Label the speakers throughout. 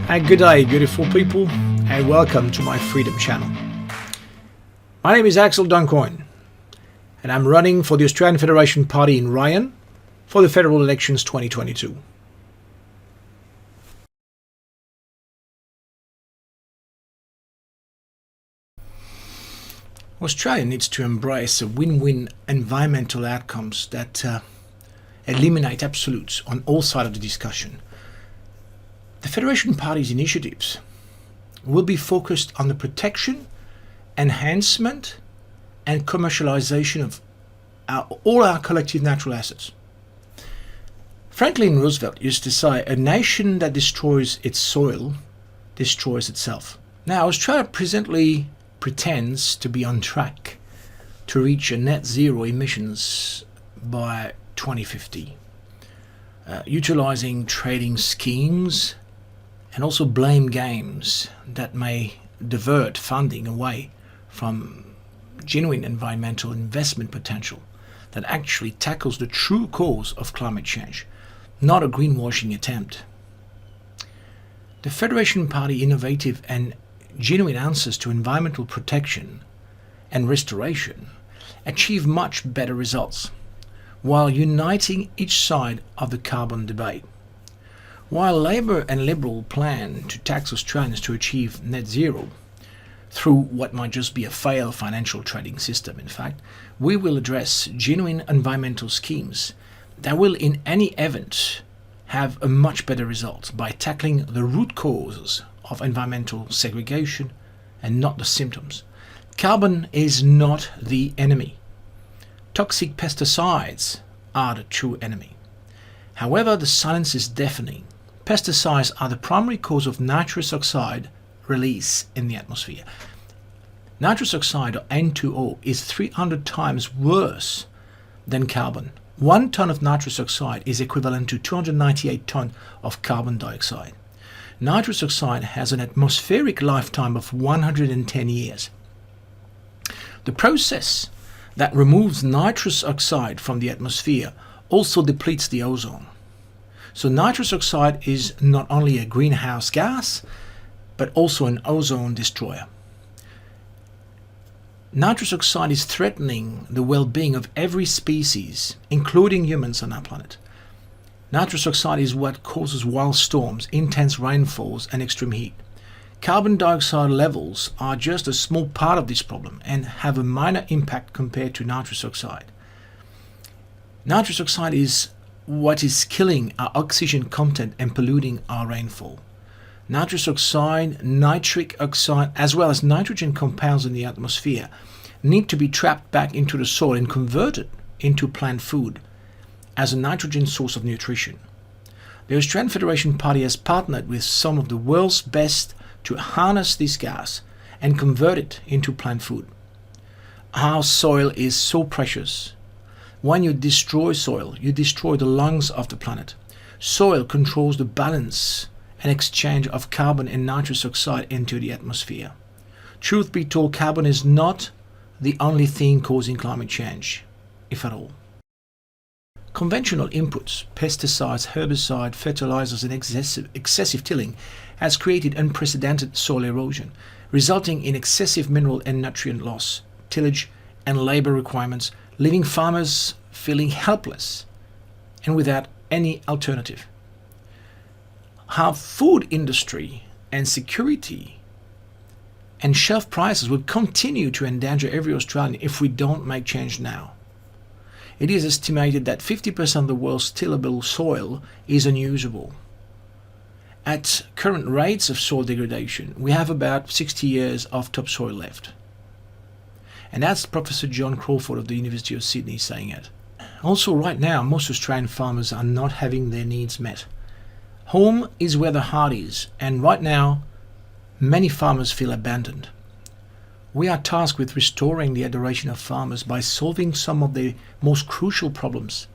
Speaker 1: And good day, beautiful people, and welcome to my Freedom Channel. My name is Axel Duncoyne, and I'm running for the Australian Federation Party in Ryan for the federal elections 2022. Australia needs to embrace a win-win environmental outcomes that eliminate absolutes on all sides of the discussion. The Federation Party's initiatives will be focused on the protection, enhancement and commercialization of all our collective natural assets. Franklin Roosevelt used to say, "A nation that destroys its soil destroys itself." Now, Australia presently pretends to be on track to reach a net zero emissions by 2050, utilizing trading schemes and also blame games that may divert funding away from genuine environmental investment potential that actually tackles the true cause of climate change, not a greenwashing attempt. The Federation Party innovative and genuine answers to environmental protection and restoration achieve much better results while uniting each side of the carbon debate. While Labor and Liberal plan to tax Australians to achieve net zero through what might just be a failed financial trading system, in fact, we will address genuine environmental schemes that will in any event have a much better result by tackling the root causes of environmental segregation and not the symptoms. Carbon is not the enemy. Toxic pesticides are the true enemy. However, the silence is deafening. Pesticides are the primary cause of nitrous oxide release in the atmosphere. Nitrous oxide, or N2O, is 300 times worse than carbon. 1 ton of nitrous oxide is equivalent to 298 tons of carbon dioxide. Nitrous oxide has an atmospheric lifetime of 110 years. The process that removes nitrous oxide from the atmosphere also depletes the ozone. So nitrous oxide is not only a greenhouse gas, but also an ozone destroyer. Nitrous oxide is threatening the well-being of every species, including humans on our planet. Nitrous oxide is what causes wild storms, intense rainfalls and extreme heat. Carbon dioxide levels are just a small part of this problem and have a minor impact compared to nitrous oxide. Nitrous oxide is what is killing our oxygen content and polluting our rainfall. Nitrous oxide, nitric oxide, as well as nitrogen compounds in the atmosphere need to be trapped back into the soil and converted into plant food as a nitrogen source of nutrition. The Australian Federation Party has partnered with some of the world's best to harness this gas and convert it into plant food. Our soil is so precious. When you destroy soil, you destroy the lungs of the planet. Soil controls the balance and exchange of carbon and nitrous oxide into the atmosphere. Truth be told, carbon is not the only thing causing climate change, if at all. Conventional inputs, pesticides, herbicides, fertilizers and excessive tilling has created unprecedented soil erosion, resulting in excessive mineral and nutrient loss, tillage and labor requirements, leaving farmers feeling helpless and without any alternative. Our food industry and security and shelf prices will continue to endanger every Australian if we don't make change now. It is estimated that 50% of the world's tillable soil is unusable. At current rates of soil degradation, we have about 60 years of topsoil left. And that's Professor John Crawford of the University of Sydney saying it. Also, right now, most Australian farmers are not having their needs met. Home is where the heart is, and right now, many farmers feel abandoned. We are tasked with restoring the adoration of farmers by solving some of the most crucial problems.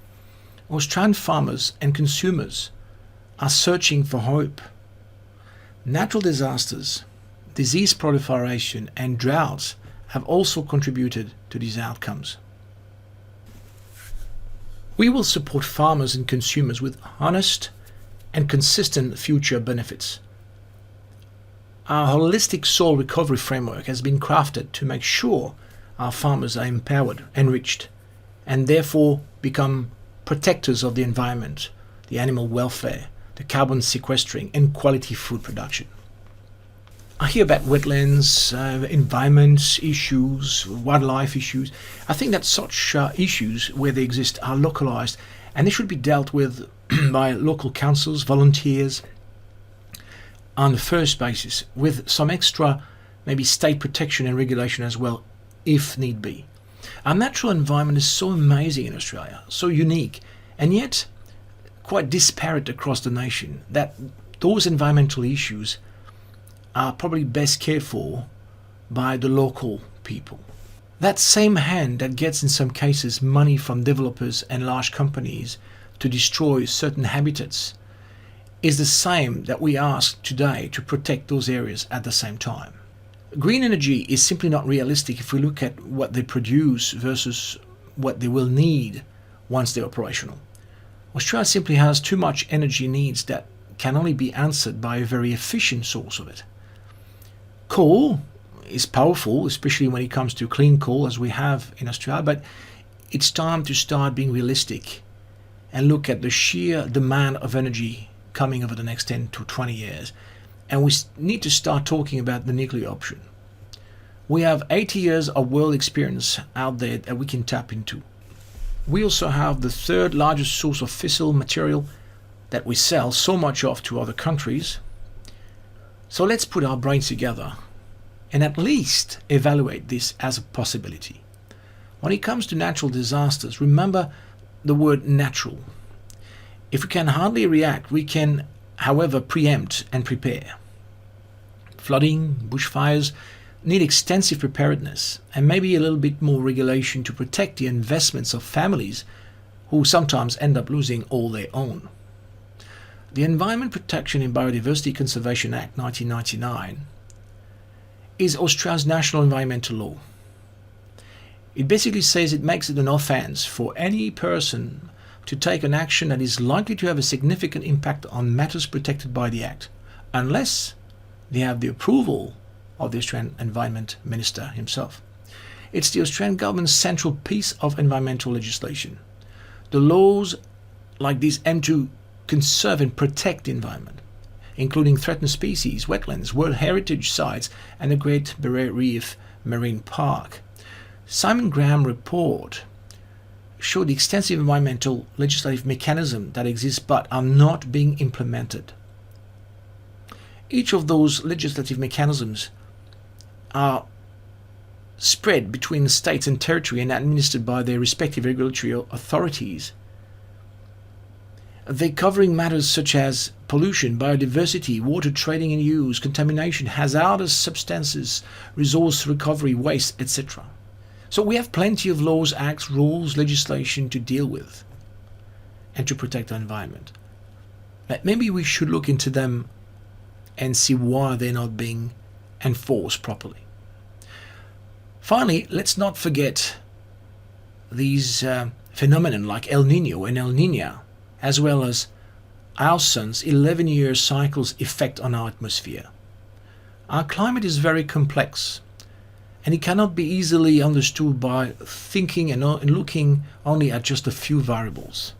Speaker 1: Australian farmers and consumers are searching for hope. Natural disasters, disease proliferation and droughts have also contributed to these outcomes. We will support farmers and consumers with honest and consistent future benefits. Our holistic soil recovery framework has been crafted to make sure our farmers are empowered, enriched, and therefore become protectors of the environment, the animal welfare, the carbon sequestering, and quality food production. I hear about wetlands, environment issues, wildlife issues. I think that such issues, where they exist, are localized and they should be dealt with by local councils, volunteers, on the first basis, with some extra maybe state protection and regulation as well, if need be. Our natural environment is so amazing in Australia, so unique, and yet quite disparate across the nation, that those environmental issues are probably best cared for by the local people. That same hand that gets in some cases money from developers and large companies to destroy certain habitats is the same that we ask today to protect those areas at the same time. Green energy is simply not realistic if we look at what they produce versus what they will need once they're operational. Australia simply has too much energy needs that can only be answered by a very efficient source of it. Coal is powerful, especially when it comes to clean coal as we have in Australia, but it's time to start being realistic and look at the sheer demand of energy coming over the next 10 to 20 years. And we need to start talking about the nuclear option. We have 80 years of world experience out there that we can tap into. We also have the third largest source of fissile material that we sell so much of to other countries. So let's put our brains together and at least evaluate this as a possibility. When it comes to natural disasters, remember the word natural. If we can hardly react, we can, however, preempt and prepare. Flooding, bushfires need extensive preparedness and maybe a little bit more regulation to protect the investments of families who sometimes end up losing all they own. The Environment Protection and Biodiversity Conservation Act 1999 is Australia's national environmental law. It basically says it makes it an offence for any person to take an action that is likely to have a significant impact on matters protected by the Act, unless they have the approval of the Australian Environment Minister himself. It's the Australian government's central piece of environmental legislation. The laws like these aim to conserve and protect the environment, including threatened species, wetlands, World Heritage Sites, and the Great Barrier Reef Marine Park. Simon Graham report showed the extensive environmental legislative mechanism that exists but are not being implemented. Each of those legislative mechanisms are spread between states and territory and administered by their respective regulatory authorities. They're covering matters such as pollution, biodiversity, water trading and use, contamination, hazardous substances, resource recovery, waste, etc. So we have plenty of laws, acts, rules, legislation to deal with and to protect our environment. But maybe we should look into them and see why they're not being enforced properly. Finally, let's not forget these phenomena like El Nino and El Niña, as well as our sun's 11-year cycle's effect on our atmosphere. Our climate is very complex, and it cannot be easily understood by thinking and looking only at just a few variables.